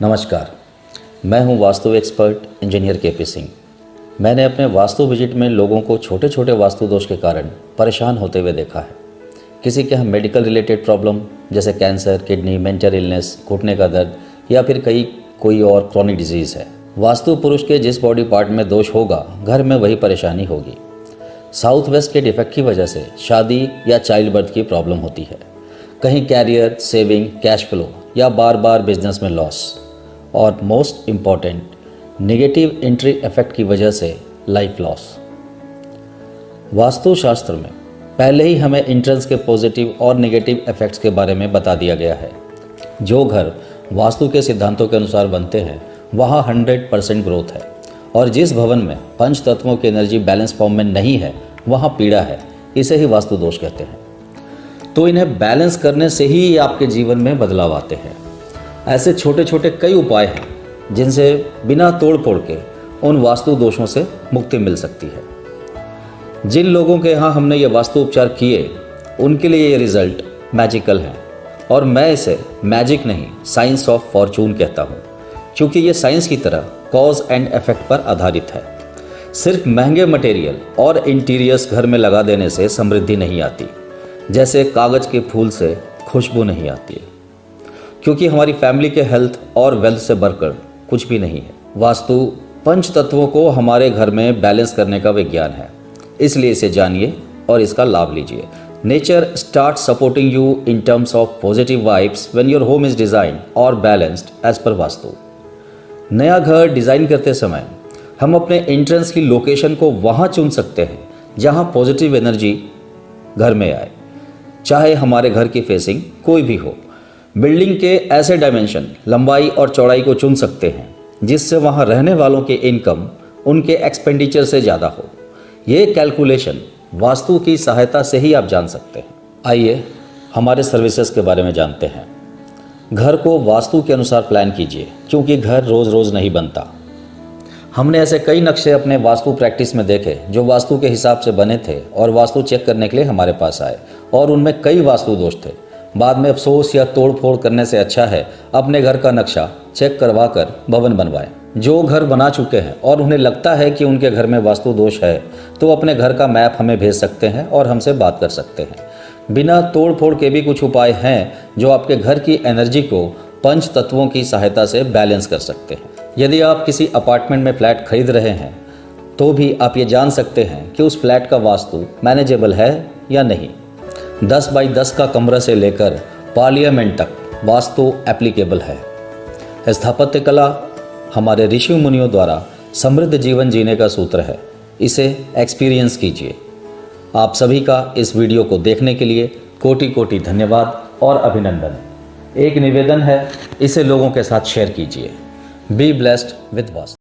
नमस्कार, मैं हूं vastu expert engineer KP Singh. मैंने अपने वास्तु विजिट में लोगों को छोटे छोटे वास्तु दोष के कारण परेशान होते हुए देखा है। किसी के यहाँ मेडिकल रिलेटेड प्रॉब्लम जैसे कैंसर, किडनी, मेंटल इलनेस, घुटने का दर्द या फिर कोई और क्रॉनिक डिजीज़ है। वास्तु पुरुष के जिस बॉडी पार्ट में दोष होगा, घर में वही परेशानी होगी। साउथ वेस्ट के डिफेक्ट की वजह से शादी या चाइल्ड बर्थ की प्रॉब्लम होती है, कहीं कैरियर, सेविंग, कैश फ्लो या बार बार बिजनेस में लॉस, और most important negative entry effect की वजह से लाइफ लॉस। वास्तुशास्त्र में पहले ही हमें एंट्रेंस के पॉजिटिव और नेगेटिव इफेक्ट्स के बारे में बता दिया गया है। जो घर वास्तु के सिद्धांतों के अनुसार बनते हैं वहाँ 100% ग्रोथ है, और जिस भवन में पंच तत्वों की एनर्जी बैलेंस फॉर्म में नहीं है वहाँ पीड़ा है। इसे ही वास्तु दोष कहते हैं। तो इन्हें बैलेंस करने से ही आपके जीवन में बदलाव आते हैं। ऐसे छोटे छोटे कई उपाय हैं जिनसे बिना तोड़ फोड़ के उन वास्तु दोषों से मुक्ति मिल सकती है। जिन लोगों के यहाँ हमने ये वास्तु उपचार किए उनके लिए ये रिजल्ट मैजिकल है, और मैं इसे मैजिक नहीं, साइंस ऑफ फॉर्चून कहता हूँ, क्योंकि ये साइंस की तरह कॉज एंड इफेक्ट पर आधारित है। सिर्फ महंगे मटेरियल और इंटीरियर्स घर में लगा देने से समृद्धि नहीं आती, जैसे कागज के फूल से खुशबू नहीं आती है, क्योंकि हमारी फैमिली के हेल्थ और वेल्थ से बढ़कर कुछ भी नहीं है। वास्तु पंच तत्वों को हमारे घर में बैलेंस करने का विज्ञान है, इसलिए इसे जानिए और इसका लाभ लीजिए। Nature start supporting you in terms of positive vibes when your home is designed और बैलेंस्ड एज पर वास्तु। नया घर डिज़ाइन करते समय हम अपने एंट्रेंस की लोकेशन को वहाँ चुन सकते हैं जहाँ पॉजिटिव एनर्जी घर में आए, चाहे हमारे घर की फेसिंग कोई भी हो। बिल्डिंग के ऐसे डायमेंशन, लंबाई और चौड़ाई को चुन सकते हैं जिससे वहाँ रहने वालों के इनकम उनके एक्सपेंडिचर से ज़्यादा हो। ये कैलकुलेशन वास्तु की सहायता से ही आप जान सकते हैं। आइए हमारे सर्विसेज के बारे में जानते हैं। घर को वास्तु के अनुसार प्लान कीजिए, क्योंकि घर रोज़ रोज़ नहीं बनता। हमने ऐसे कई नक्शे अपने वास्तु प्रैक्टिस में देखे जो वास्तु के हिसाब से बने थे और वास्तु चेक करने के लिए हमारे पास आए, और उनमें कई वास्तु दोष थे। बाद में अफसोस या तोड़ फोड़ करने से अच्छा है अपने घर का नक्शा चेक करवा कर भवन बनवाएं। जो घर बना चुके हैं और उन्हें लगता है कि उनके घर में वास्तु दोष है, तो अपने घर का मैप हमें भेज सकते हैं और हमसे बात कर सकते हैं। बिना तोड़ फोड़ के भी कुछ उपाय हैं जो आपके घर की एनर्जी को पंच तत्वों की सहायता से बैलेंस कर सकते हैं। यदि आप किसी अपार्टमेंट में फ्लैट खरीद रहे हैं तो भी आप ये जान सकते हैं कि उस फ्लैट का वास्तु मैनेजेबल है या नहीं। 10 बाई 10 का कमरा से लेकर पार्लियामेंट तक वास्तु एप्लीकेबल है। स्थापत्य कला हमारे ऋषि मुनियों द्वारा समृद्ध जीवन जीने का सूत्र है। इसे एक्सपीरियंस कीजिए। आप सभी का इस वीडियो को देखने के लिए कोटि कोटि धन्यवाद और अभिनंदन। एक निवेदन है, इसे लोगों के साथ शेयर कीजिए। Be blessed with vastu.